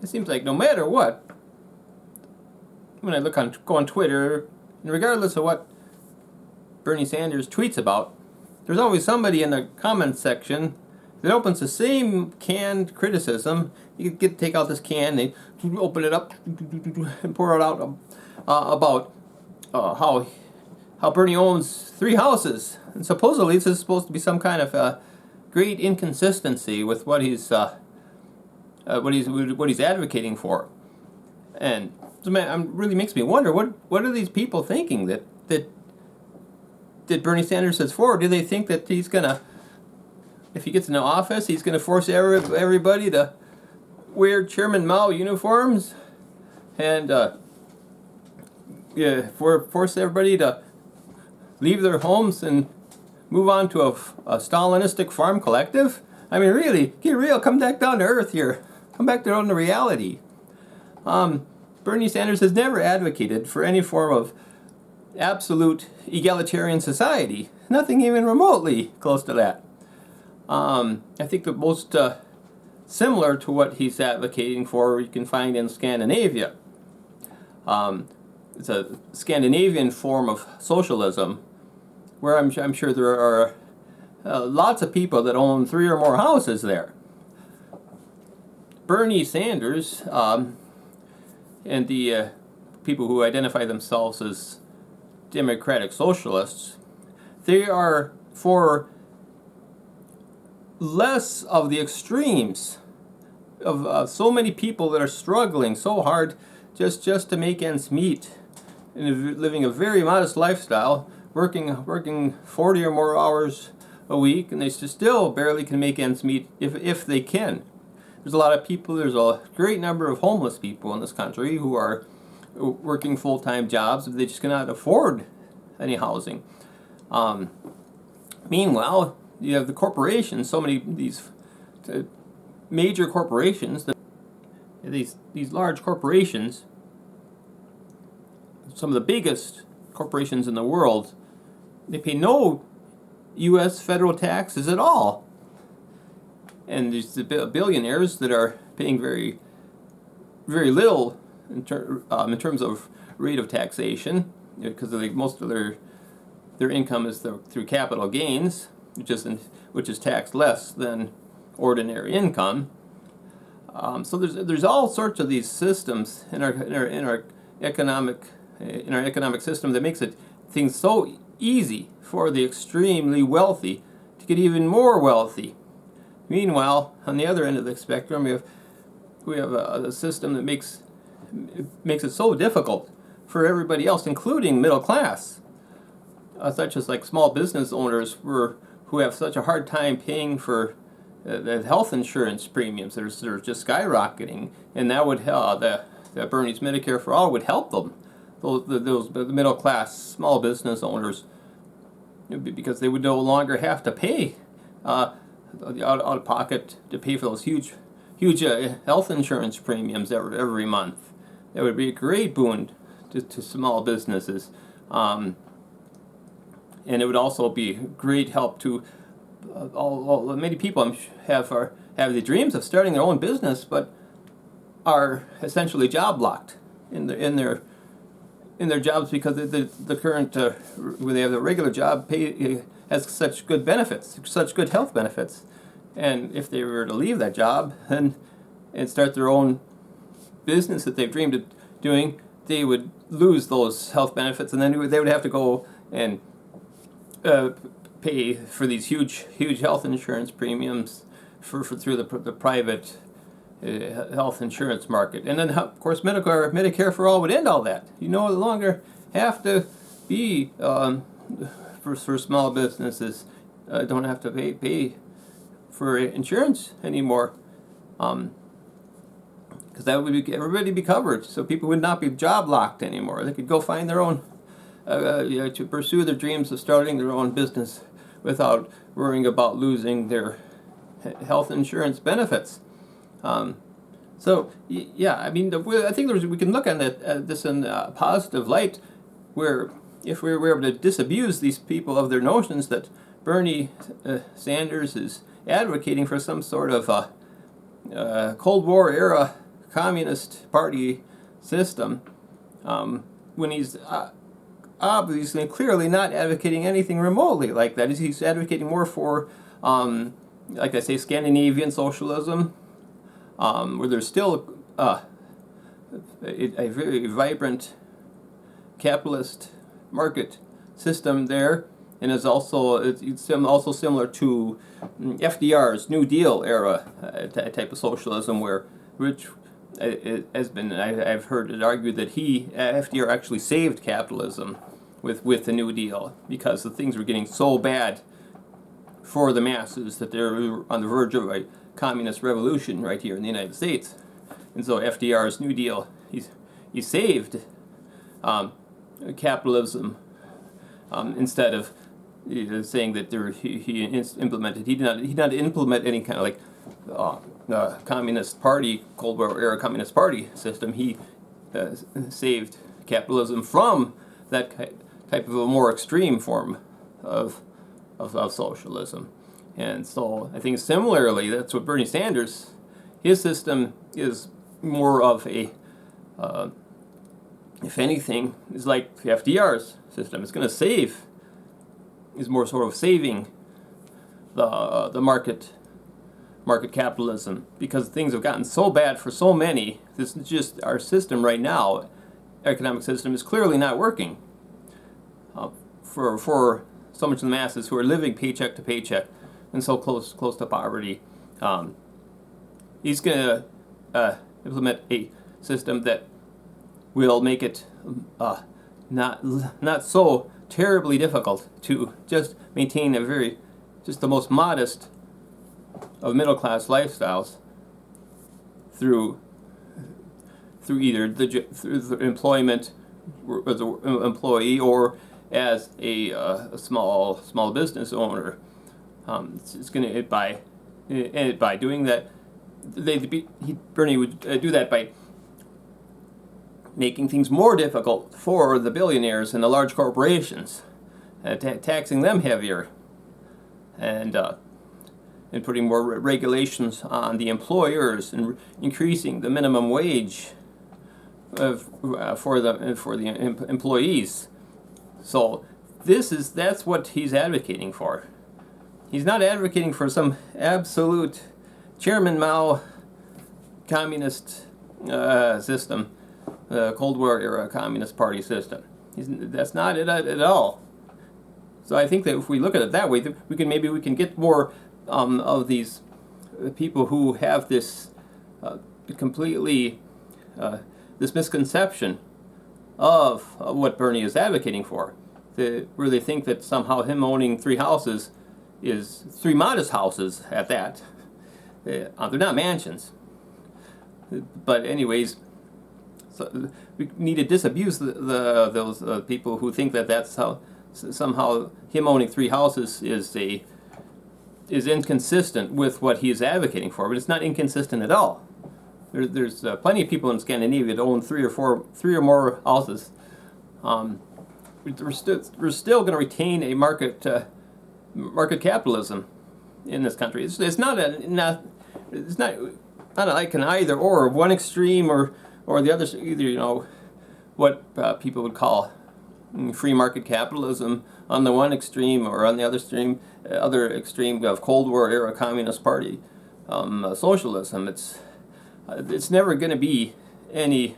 it seems like no matter what, when I go on Twitter, and regardless of what Bernie Sanders tweets about, there's always somebody in the comments section that opens the same canned criticism. You could take out this can, they open it up and pour it out about how Bernie owns 3 houses, and supposedly this is supposed to be some kind of great inconsistency with what he's advocating for, and it really makes me wonder what are these people thinking that Bernie Sanders says forward? Do they think that he's gonna, if he gets into office, he's gonna force everybody to wear Chairman Mao uniforms and force everybody to leave their homes and move on to a Stalinistic farm collective? I mean, really, get real. Come back down to earth here. Come back down to reality. Bernie Sanders has never advocated for any form of absolute egalitarian society. Nothing even remotely close to that. I think the most similar to what he's advocating for you can find in Scandinavia. It's a Scandinavian form of socialism where I'm sure there are lots of people that own 3 or more houses there. Bernie Sanders and the people who identify themselves as democratic socialists, they are for less of the extremes of so many people that are struggling so hard just to make ends meet, and living a very modest lifestyle, working 40 or more hours a week, and they still barely can make ends meet if they can. There's a lot of people, there's a great number of homeless people in this country who are working full-time jobs, but they just cannot afford any housing. Meanwhile, you have the corporations, so many these major corporations, these large corporations, some of the biggest corporations in the world, they pay no U.S. federal taxes at all. And there's the billionaires that are paying very, very little in terms of rate of taxation, because most of their income is through capital gains, which is taxed less than ordinary income. So there's all sorts of these systems in our economic system that makes things so easy for the extremely wealthy to get even more wealthy. Meanwhile, on the other end of the spectrum, we have a system that makes it so difficult for everybody else, including middle class, such as like small business owners who have such a hard time paying for the health insurance premiums that are just skyrocketing, and that would Bernie's Medicare for All would help them, the middle class small business owners, because they would no longer have to pay out of pocket to pay for those huge health insurance premiums every month. That would be a great boon to small businesses, and it would also be great help to many people have the dreams of starting their own business, but are essentially job locked in their jobs because the current when they have the regular job pay has such good benefits, such good health benefits, and if they were to leave that job and start their own business that they've dreamed of doing, they would lose those health benefits, and then they would have to go and pay for these huge health insurance premiums through the private health insurance market. And then, of course, Medicare for All would end all that. You no longer have to be for small businesses don't have to pay for insurance anymore, because that would be everybody be covered. So people would not be job locked anymore. They could go find their own to pursue their dreams of starting their own business without worrying about losing their health insurance benefits. So yeah, I mean, I think we can look at this in a positive light, where if we were able to disabuse these people of their notions that Bernie Sanders is advocating for some sort of Cold War era Communist Party system, when he's obviously and clearly not advocating anything remotely like that. He's advocating more for, like I say, Scandinavian socialism, where there's still a very vibrant capitalist market system there, and it's also similar to FDR's New Deal era type of socialism, which it has been. I've heard it argued that FDR actually saved capitalism with the New Deal, because the things were getting so bad for the masses that they're on the verge of a communist revolution right here in the United States. And so FDR's New Deal, he saved capitalism, instead of saying that he implemented. He did not implement any kind of Communist Party, Cold War era Communist Party system. He saved capitalism from that type of a more extreme form of socialism. And so I think similarly, that's what Bernie Sanders, his system is more of a, if anything, is like FDR's system. It's going to save, is more sort of saving the market capitalism, because things have gotten so bad for so many. This is just our system right now. Economic system is clearly not working for so much of the masses who are living paycheck to paycheck and so close to poverty. He's going to implement a system that will make it not so terribly difficult to just maintain just the most modest of middle class lifestyles through either through the employment as an employee or as a small business owner. It's going to by doing that, Bernie would do that by making things more difficult for the billionaires and the large corporations, taxing them heavier, and putting more regulations on the employers, and increasing the minimum wage for the employees. So that's what he's advocating for. He's not advocating for some absolute Chairman Mao communist system, Cold War era Communist Party system. That's not it at all. So I think that if we look at it that way, we can get more of these people who have this completely this misconception of what Bernie is advocating for, where they think that somehow him owning 3 houses is 3 modest houses at that. They're not mansions. But anyways, so we need to disabuse those people who think that that's how somehow him owning 3 houses is inconsistent with what he is advocating for. But it's not inconsistent at all. There's plenty of people in Scandinavia that own 3 or more houses. We're still going to retain a market capitalism in this country. It's not like an either or, one extreme or the other. Either what people would call free market capitalism on the one extreme, or on the other extreme of Cold War era Communist Party socialism. It's never going to be any.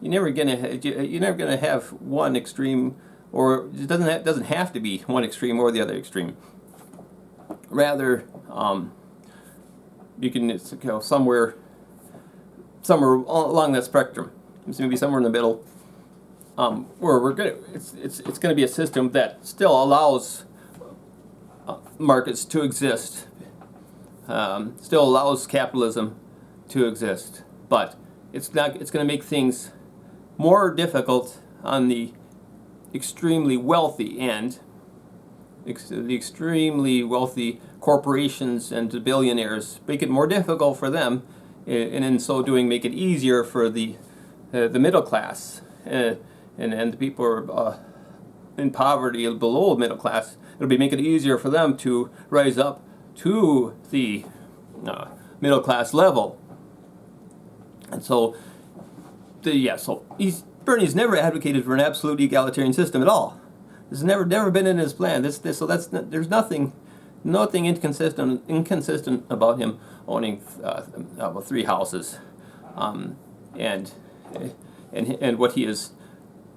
You're never going to have one extreme, or it doesn't have to be one extreme or the other extreme. Rather, you can go somewhere along that spectrum. It's maybe somewhere in the middle, where it's going to be a system that still allows markets to exist, still allows capitalism to exist, but it's going to make things more difficult on the extremely wealthy end, the extremely wealthy corporations and the billionaires. Make it more difficult for them, and in so doing make it easier for the middle class and the people who are in poverty below middle class. It'll make it easier for them to rise up to the middle class level. And so, Bernie's never advocated for an absolute egalitarian system at all. This has never been in his plan. There's nothing inconsistent about him owning 3 houses, and what he is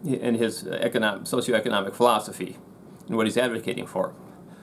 in his socioeconomic philosophy and what he's advocating for.